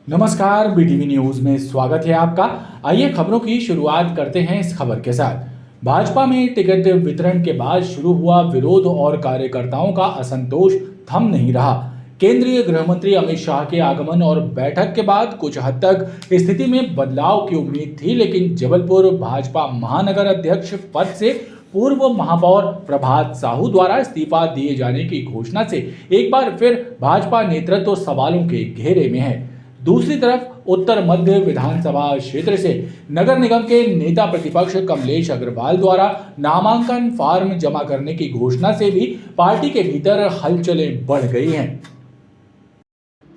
नमस्कार, BTV news में स्वागत है आपका। आइए खबरों की शुरुआत करते हैं इस खबर के साथ। भाजपा में टिकट वितरण के बाद शुरू हुआ विरोध और कार्यकर्ताओं का असंतोष थम नहीं रहा। केंद्रीय गृह मंत्री अमित शाह के आगमन और बैठक के बाद कुछ हद तक स्थिति में बदलाव की उम्मीद थी, लेकिन जबलपुर भाजपा महानगर अध्यक्ष पद से पूर्व महापौर प्रभात साहू द्वारा इस्तीफा दिए जाने की घोषणा से एक बार फिर भाजपा नेतृत्व सवालों के घेरे में है। दूसरी तरफ उत्तर मध्य विधानसभा क्षेत्र से नगर निगम के नेता प्रतिपक्ष कमलेश अग्रवाल द्वारा नामांकन फॉर्म जमा करने की घोषणा से भी पार्टी के भीतर हलचलें बढ़ गई हैं।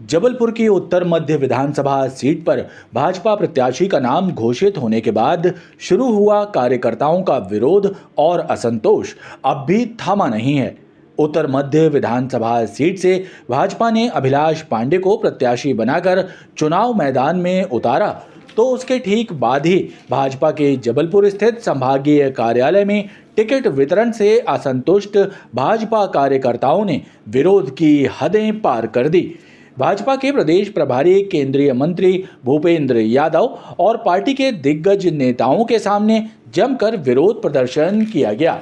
जबलपुर की उत्तर मध्य विधानसभा सीट पर भाजपा प्रत्याशी का नाम घोषित होने के बाद शुरू हुआ कार्यकर्ताओं का विरोध और असंतोष अब भी थमा नहीं है। उत्तर मध्य विधानसभा सीट से भाजपा ने अभिलाष पांडे को प्रत्याशी बनाकर चुनाव मैदान में उतारा, तो उसके ठीक बाद ही भाजपा के जबलपुर स्थित संभागीय कार्यालय में टिकट वितरण से असंतुष्ट भाजपा कार्यकर्ताओं ने विरोध की हदें पार कर दी। भाजपा के प्रदेश प्रभारी केंद्रीय मंत्री भूपेंद्र यादव और पार्टी के दिग्गज नेताओं के सामने जमकर विरोध प्रदर्शन किया गया।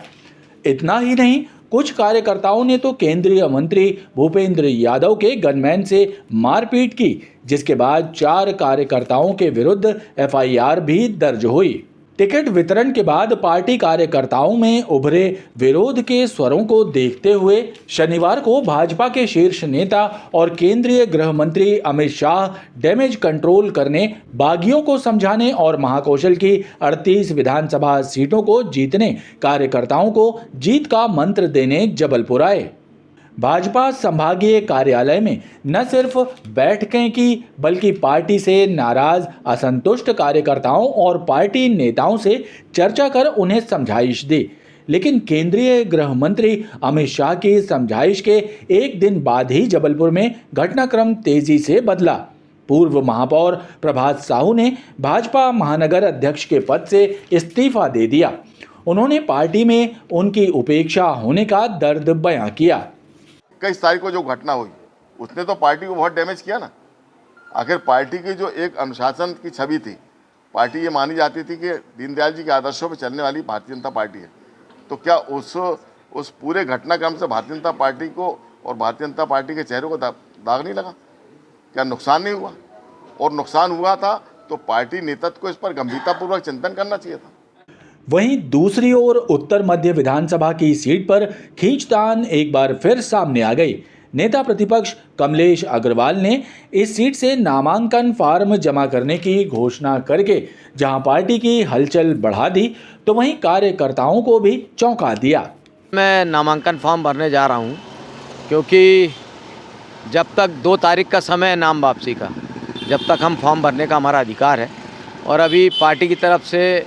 इतना ही नहीं, कुछ कार्यकर्ताओं ने तो केंद्रीय मंत्री भूपेंद्र यादव के गनमैन से मारपीट की, जिसके बाद 4 कार्यकर्ताओं के विरुद्ध एफआईआर भी दर्ज हुई। टिकट वितरण के बाद पार्टी कार्यकर्ताओं में उभरे विरोध के स्वरों को देखते हुए शनिवार को भाजपा के शीर्ष नेता और केंद्रीय गृह मंत्री अमित शाह डैमेज कंट्रोल करने, बागियों को समझाने और महाकौशल की 38 विधानसभा सीटों को जीतने कार्यकर्ताओं को जीत का मंत्र देने जबलपुर आए। भाजपा संभागीय कार्यालय में न सिर्फ बैठकें की, बल्कि पार्टी से नाराज असंतुष्ट कार्यकर्ताओं और पार्टी नेताओं से चर्चा कर उन्हें समझाइश दी। लेकिन केंद्रीय गृह मंत्री अमित शाह की समझाइश के एक दिन बाद ही जबलपुर में घटनाक्रम तेजी से बदला। पूर्व महापौर प्रभात साहू ने भाजपा महानगर अध्यक्ष के पद से इस्तीफा दे दिया। उन्होंने पार्टी में उनकी उपेक्षा होने का दर्द बयां किया। 21 तारीख को जो घटना हुई उसने तो पार्टी को बहुत डैमेज किया ना। आखिर पार्टी की जो एक अनुशासन की छवि थी, पार्टी ये मानी जाती थी कि दीनदयाल जी के आदर्शों पर चलने वाली भारतीय जनता पार्टी है, तो क्या उस पूरे घटनाक्रम से भारतीय जनता पार्टी को और भारतीय जनता पार्टी के चेहरे को दाग नहीं लगा? क्या नुकसान नहीं हुआ? और नुकसान हुआ था तो पार्टी नेतृत्व को इस पर गंभीरतापूर्वक चिंतन करना चाहिए था। वहीं दूसरी ओर उत्तर मध्य विधानसभा की सीट पर खींचतान एक बार फिर सामने आ गई। नेता प्रतिपक्ष कमलेश अग्रवाल ने इस सीट से नामांकन फॉर्म जमा करने की घोषणा करके जहां पार्टी की हलचल बढ़ा दी, तो वहीं कार्यकर्ताओं को भी चौंका दिया। मैं नामांकन फॉर्म भरने जा रहा हूं, क्योंकि जब तक 2 तारीख का समय है नाम वापसी का, जब तक हम फॉर्म भरने का हमारा अधिकार है। और अभी पार्टी की तरफ से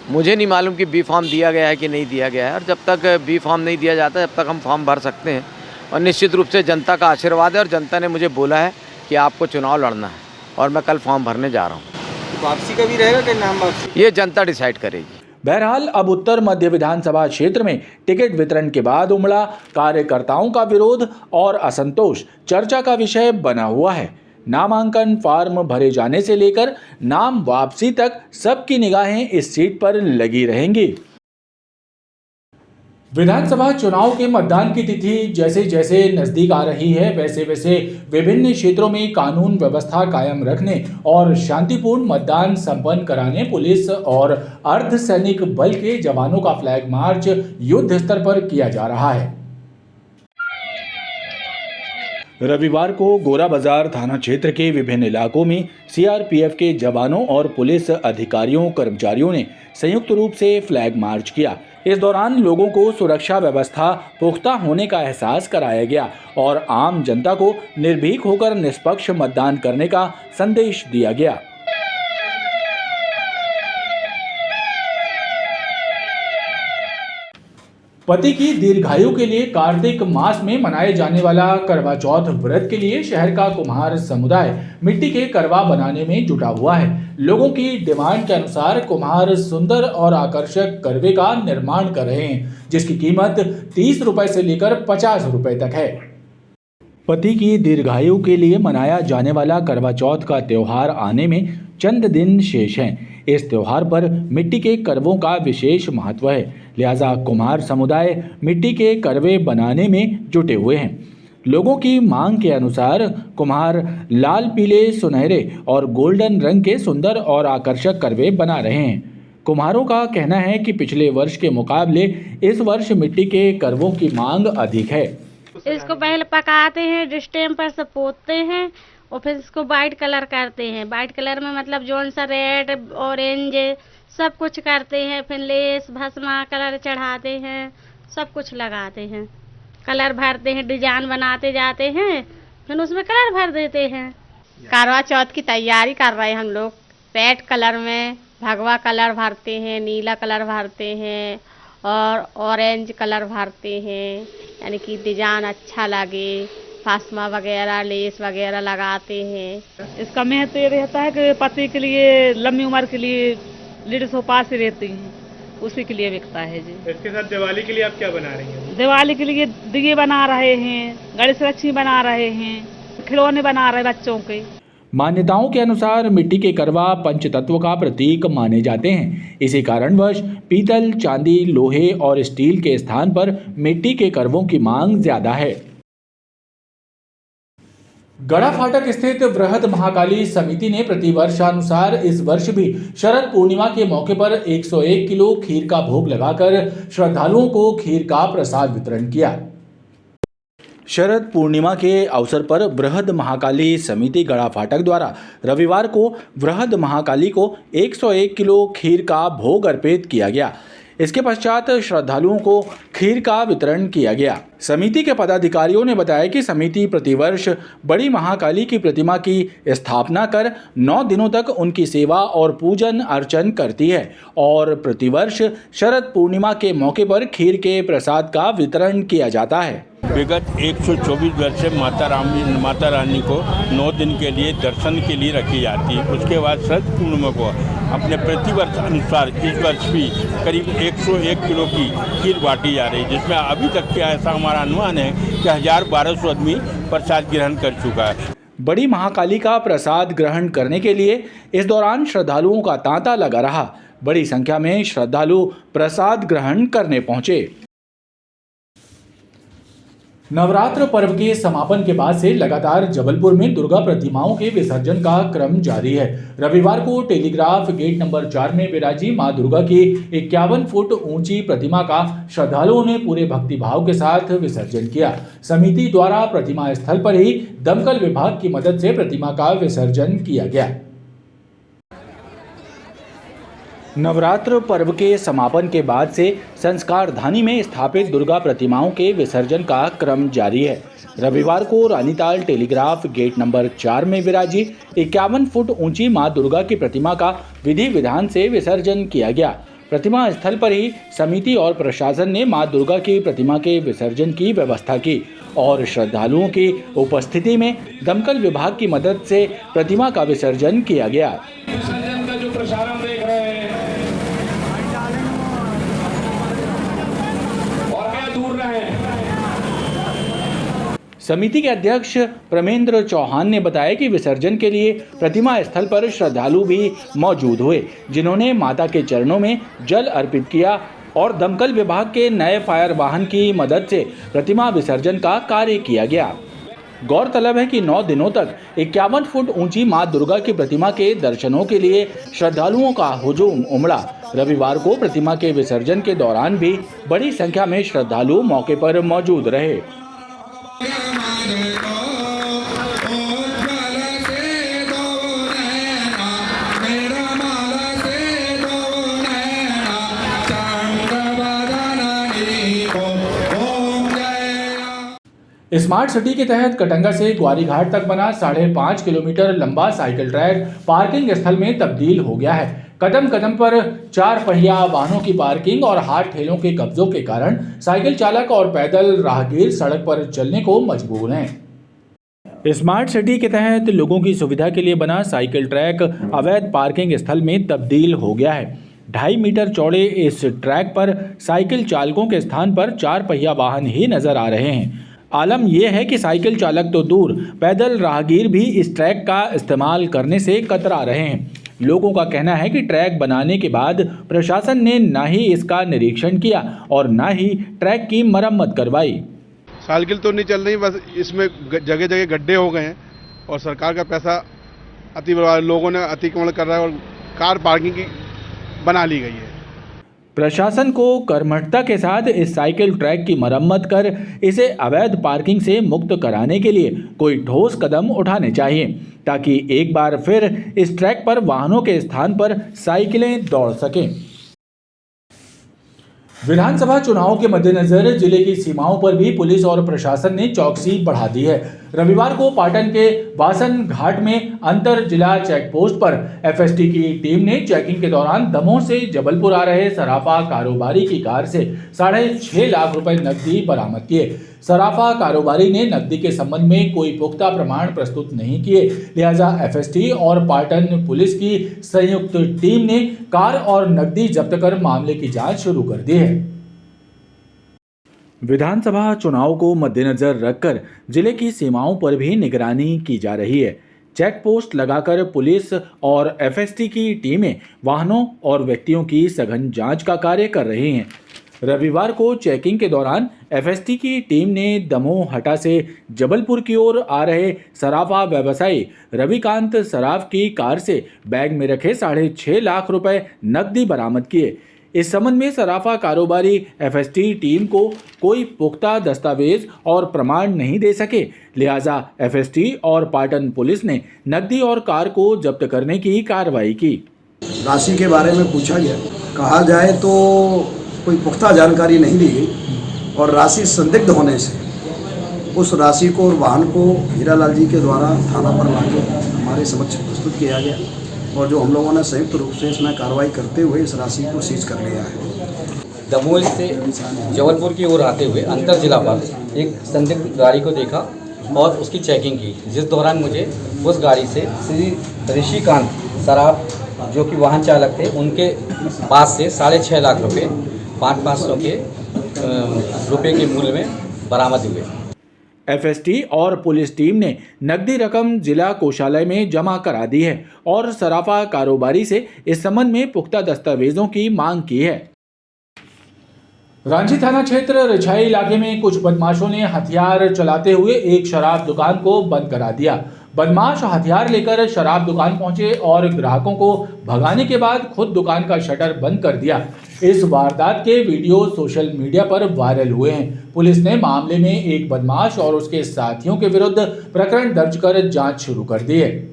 मुझे नहीं मालूम कि बी फॉर्म दिया गया है कि नहीं दिया गया है, और जब तक बी फॉर्म नहीं दिया जाता जब तक हम फॉर्म भर सकते हैं। और निश्चित रूप से जनता का आशीर्वाद है और जनता ने मुझे बोला है कि आपको चुनाव लड़ना है, और मैं कल फॉर्म भरने जा रहा हूँ। वापसी का भी रहेगा कि नाम वापसी? ये जनता डिसाइड करेगी। बहरहाल अब उत्तर मध्य विधानसभा क्षेत्र में टिकट वितरण के बाद उमड़ा कार्यकर्ताओं का विरोध और असंतोष चर्चा का विषय बना हुआ है। नामांकन फॉर्म भरे जाने से लेकर नाम वापसी तक सबकी निगाहें इस सीट पर लगी रहेंगी। विधानसभा चुनाव के मतदान की तिथि जैसे जैसे नजदीक आ रही है, वैसे वैसे विभिन्न क्षेत्रों में कानून व्यवस्था कायम रखने और शांतिपूर्ण मतदान संपन्न कराने पुलिस और अर्धसैनिक बल के जवानों का फ्लैग मार्च युद्ध स्तर पर किया जा रहा है। रविवार को गोरा बाजार थाना क्षेत्र के विभिन्न इलाकों में सीआरपीएफ के जवानों और पुलिस अधिकारियों कर्मचारियों ने संयुक्त रूप से फ्लैग मार्च किया। इस दौरान लोगों को सुरक्षा व्यवस्था पुख्ता होने का एहसास कराया गया और आम जनता को निर्भीक होकर निष्पक्ष मतदान करने का संदेश दिया गया। पति की दीर्घायु के लिए कार्तिक मास में मनाए जाने वाला करवा चौथ व्रत के लिए शहर का कुम्हार समुदाय मिट्टी के करवा बनाने में जुटा हुआ है। लोगों की डिमांड के अनुसार कुम्हार सुंदर और आकर्षक करवे का निर्माण कर रहे हैं, जिसकी कीमत 30 रुपए से लेकर 50 रुपए तक है। पति की दीर्घायु के लिए मनाया जाने वाला करवा चौथ का त्यौहार आने में चंद दिन शेष हैं। इस त्यौहार पर मिट्टी के करवों का विशेष महत्व है, लिहाजा कुम्हार समुदाय मिट्टी के करवे बनाने में जुटे हुए हैं। लोगों की मांग के अनुसार कुम्हार लाल, पीले, सुनहरे और गोल्डन रंग के सुंदर और आकर्षक करवे बना रहे हैं। कुम्हारों का कहना है कि पिछले वर्ष के मुकाबले इस वर्ष मिट्टी के करवों की मांग अधिक है। इसको पहले पकाते हैं, डिस्टेम्पर से पोतते हैं और फिर इसको वाइट कलर करते हैं। वाइट कलर में मतलब जोन सा रेड, ऑरेंज सब कुछ करते हैं। फिर लेस, भस्मा कलर चढ़ाते हैं, सब कुछ लगाते हैं, कलर भरते हैं, डिजाइन बनाते जाते हैं, फिर उसमें कलर भर देते हैं। करवा चौथ की तैयारी कर रहे हैं हम लोग। रेड कलर में भगवा कलर भरते हैं, नीला कलर भरते हैं और ऑरेंज कलर भरते हैं, यानी कि डिजाइन अच्छा लगे। फासमा वगैरह, लेस वगैरह लगाते हैं। इसका महत्व ये रहता है कि पति के लिए, लंबी उम्र के लिए लेडीज उपास ही रहती हैं, उसी के लिए बिकता है जी। इसके साथ दिवाली के लिए आप क्या बना रही हैं? दिवाली के लिए दिए बना रहे हैं, गणेश लक्ष्मी बना रहे हैं, खिलौने बना रहे हैं बच्चों के। मान्यताओं के अनुसार मिट्टी के करवा पंचतत्व का प्रतीक माने जाते हैं। इसी कारणवश पीतल, चांदी, लोहे और स्टील के स्थान पर मिट्टी के करवों की मांग ज्यादा है। गड़ा फाटक स्थित वृहद महाकाली समिति ने प्रतिवर्षानुसार इस वर्ष भी शरद पूर्णिमा के मौके पर 101 किलो खीर का भोग लगाकर श्रद्धालुओं को खीर का प्रसाद वितरण किया। शरद पूर्णिमा के अवसर पर वृहद महाकाली समिति गड़ा फाटक द्वारा रविवार को वृहद महाकाली को 101 किलो खीर का भोग अर्पित किया गया। इसके पश्चात श्रद्धालुओं को खीर का वितरण किया गया। समिति के पदाधिकारियों ने बताया कि समिति प्रतिवर्ष बड़ी महाकाली की प्रतिमा की स्थापना कर 9 दिनों तक उनकी सेवा और पूजन अर्चन करती है और प्रतिवर्ष शरद पूर्णिमा के मौके पर खीर के प्रसाद का वितरण किया जाता है। विगत 124 वर्ष से माता रानी को 9 दिन के लिए दर्शन के लिए रखी जाती है। उसके बाद शरद पूर्णिमा को अपने प्रतिवर्ष अनुसार इस वर्ष भी करीब 101 किलो की खीर बांटी जा रही है, जिसमें अभी तक के ऐसा हमारा अनुमान है कि 1200 आदमी प्रसाद ग्रहण कर चुका है। बड़ी महाकाली का प्रसाद ग्रहण करने के लिए इस दौरान श्रद्धालुओं का तांता लगा रहा। बड़ी संख्या में श्रद्धालु प्रसाद ग्रहण करने पहुंचे। नवरात्र पर्व के समापन के बाद से लगातार जबलपुर में दुर्गा प्रतिमाओं के विसर्जन का क्रम जारी है। रविवार को टेलीग्राफ गेट नंबर 4 में विराजी मां दुर्गा की 51 फुट ऊंची प्रतिमा का श्रद्धालुओं ने पूरे भक्तिभाव के साथ विसर्जन किया। समिति द्वारा प्रतिमा स्थल पर ही दमकल विभाग की मदद से प्रतिमा का विसर्जन किया गया। नवरात्र पर्व के समापन के बाद से संस्कारधानी में स्थापित दुर्गा प्रतिमाओं के विसर्जन का क्रम जारी है। रविवार को रानीताल टेलीग्राफ गेट नंबर 4 में विराजी 51 फुट ऊंची मां दुर्गा की प्रतिमा का विधि विधान से विसर्जन किया गया। प्रतिमा स्थल पर ही समिति और प्रशासन ने मां दुर्गा की प्रतिमा के विसर्जन की व्यवस्था की और श्रद्धालुओं की उपस्थिति में दमकल विभाग की मदद से प्रतिमा का विसर्जन किया गया। विसर्जन का जो प्रसारण देख रहे हैं और क्या दूर रहे। समिति के अध्यक्ष प्रमेंद्र चौहान ने बताया कि विसर्जन के लिए प्रतिमा स्थल पर श्रद्धालु भी मौजूद हुए, जिन्होंने माता के चरणों में जल अर्पित किया और दमकल विभाग के नए फायर वाहन की मदद से प्रतिमा विसर्जन का कार्य किया गया। गौरतलब है कि 9 दिनों तक 51 फुट ऊंची मां दुर्गा की प्रतिमा के दर्शनों के लिए श्रद्धालुओं का हुजूम उमड़ा। रविवार को प्रतिमा के विसर्जन के दौरान भी बड़ी संख्या में श्रद्धालु मौके पर मौजूद रहे। स्मार्ट सिटी के तहत कटंगा से ग्वारीघाट तक बना 5.5 किलोमीटर लंबा साइकिल ट्रैक पार्किंग स्थल में तब्दील हो गया है। कदम कदम पर 4 पहिया वाहनों की पार्किंग और हाथ ठेलों के कब्जों के कारण साइकिल चालक और पैदल राहगीर सड़क पर चलने को मजबूर हैं। स्मार्ट सिटी के तहत लोगों की सुविधा के लिए बना साइकिल ट्रैक अवैध पार्किंग स्थल में तब्दील हो गया है। 2.5 मीटर चौड़े इस ट्रैक पर साइकिल चालकों के स्थान पर 4 पहिया वाहन ही नजर आ रहे हैं। आलम यह है कि साइकिल चालक तो दूर, पैदल राहगीर भी इस ट्रैक का इस्तेमाल करने से कतरा रहे हैं। लोगों का कहना है कि ट्रैक बनाने के बाद प्रशासन ने ना ही इसका निरीक्षण किया और ना ही ट्रैक की मरम्मत करवाई। साइकिल तो नहीं चल रही, बस इसमें जगह जगह गड्ढे हो गए हैं और सरकार का पैसा लोगों ने अतिक्रमण कर रहा है और कार पार्किंग की बना ली गई है। प्रशासन को कर्मठता के साथ इस साइकिल ट्रैक की मरम्मत कर इसे अवैध पार्किंग से मुक्त कराने के लिए कोई ठोस कदम उठाने चाहिए, ताकि एक बार फिर इस ट्रैक पर वाहनों के स्थान पर साइकिलें दौड़ सकें। विधानसभा चुनाव के मद्देनजर जिले की सीमाओं पर भी पुलिस और प्रशासन ने चौकसी बढ़ा दी है। रविवार को पाटन के वासन घाट में अंतर जिला चेक पोस्ट पर एफएसटी की टीम ने चेकिंग के दौरान दमोह से जबलपुर आ रहे सराफा कारोबारी की कार से 6.5 लाख रुपए नकदी बरामद किए। सराफा कारोबारी ने नकदी के संबंध में कोई पुख्ता प्रमाण प्रस्तुत नहीं किए, लिहाजा एफएसटी और पाटन पुलिस की संयुक्त टीम ने कार और नकदी जब्त कर मामले की जांच शुरू कर दी है। विधानसभा चुनाव को मद्देनजर रखकर जिले की सीमाओं पर भी निगरानी की जा रही है। चेक पोस्ट लगाकर पुलिस और एफएसटी की टीमें वाहनों और व्यक्तियों की सघन जांच का कार्य कर रही हैं। रविवार को चेकिंग के दौरान एफएसटी की टीम ने दमोह हटा से जबलपुर की ओर आ रहे सराफा व्यवसायी रविकांत सराफ की कार से बैग में रखे 6.5 लाख रुपए नकदी बरामद किए। इस संबंध में सराफा कारोबारी एफएसटी टीम को कोई पुख्ता दस्तावेज और प्रमाण नहीं दे सके, लिहाजा एफएसटी और पाटन पुलिस ने नकदी और कार को जब्त करने की कार्रवाई की। राशि के बारे में पूछा गया, कहा जाए तो कोई पुख्ता जानकारी नहीं दी गई और राशि संदिग्ध होने से उस राशि को और वाहन को हीरालाल जी के द्वारा थाना पर लाकर हमारे समक्ष प्रस्तुत किया गया और जो हम लोगों ने संयुक्त रूप से इसमें कार्रवाई करते हुए इस राशि को सीज कर लिया है। दमोह से जबलपुर की ओर आते हुए अंतर जिला पर एक संदिग्ध गाड़ी को देखा और उसकी चेकिंग की, जिस दौरान मुझे उस गाड़ी से श्री ऋषिकांत सराफ जो कि वाहन चालक थे उनके पास से 6.5 लाख रुपए 500 के रुपए के मूल्य में बरामद हुए। एफएसटी और पुलिस टीम ने नकदी रकम जिला कोषालय में जमा करा दी है और सराफा कारोबारी से इस संबंध में पुख्ता दस्तावेजों की मांग की है। रांची थाना क्षेत्र रिछाई इलाके में कुछ बदमाशों ने हथियार चलाते हुए एक शराब दुकान को बंद करा दिया। बदमाश हथियार लेकर शराब दुकान पहुंचे और ग्राहकों को भगाने के बाद खुद दुकान का शटर बंद कर दिया। इस वारदात के वीडियो सोशल मीडिया पर वायरल हुए हैं। पुलिस ने मामले में एक बदमाश और उसके साथियों के विरुद्ध प्रकरण दर्ज कर जांच शुरू कर दी है।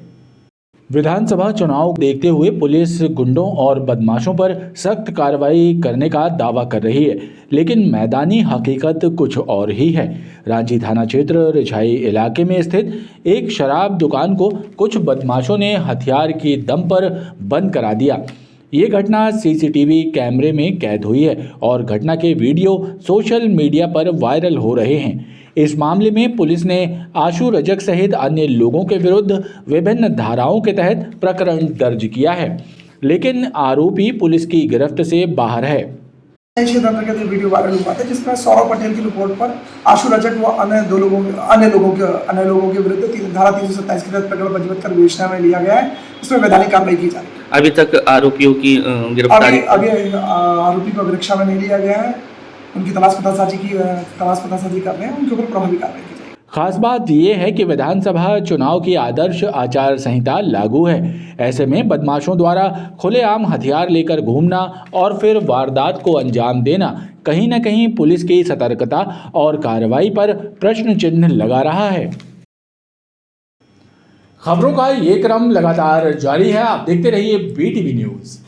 विधानसभा चुनाव देखते हुए पुलिस गुंडों और बदमाशों पर सख्त कार्रवाई करने का दावा कर रही है, लेकिन मैदानी हकीकत कुछ और ही है। रांची थाना क्षेत्र रिछाई इलाके में स्थित एक शराब दुकान को कुछ बदमाशों ने हथियार की दम पर बंद करा दिया। ये घटना सीसीटीवी कैमरे में कैद हुई है और घटना के वीडियो सोशल मीडिया पर वायरल हो रहे हैं। इस मामले में पुलिस ने आशु रजक सहित अन्य लोगों के विरुद्ध विभिन्न धाराओं के तहत प्रकरण दर्ज किया है, लेकिन आरोपी पुलिस की गिरफ्त से बाहर है। वीडियो वायरल हुआ था जिसमें सौरभ पटेल की रिपोर्ट पर आशु रजक व अन्य लोगों के विरुद्ध धारा 327 के तहत प्रकरण पंजीबद्ध कर विवेचना में लिया गया है। इसमें वैधानिक कार्रवाई की जा रही है। अभी तक आरोपियों की गिरफ्तारी अभी आरोपी को अभिरक्षा में नहीं लिया गया है। उनकी तलाश पतासाजी कर रहे हैं, उनके ऊपर प्रभावी कार्रवाई की जाएगी। खास बात यह है कि विधानसभा चुनाव की आदर्श आचार संहिता लागू है। ऐसे में बदमाशों द्वारा खुलेआम हथियार लेकर घूमना और फिर वारदात को अंजाम देना कहीं न कहीं पुलिस की सतर्कता और कार्रवाई पर प्रश्न चिन्ह लगा रहा है। खबरों का ये क्रम लगातार जारी है। आप देखते रहिए BTV न्यूज़।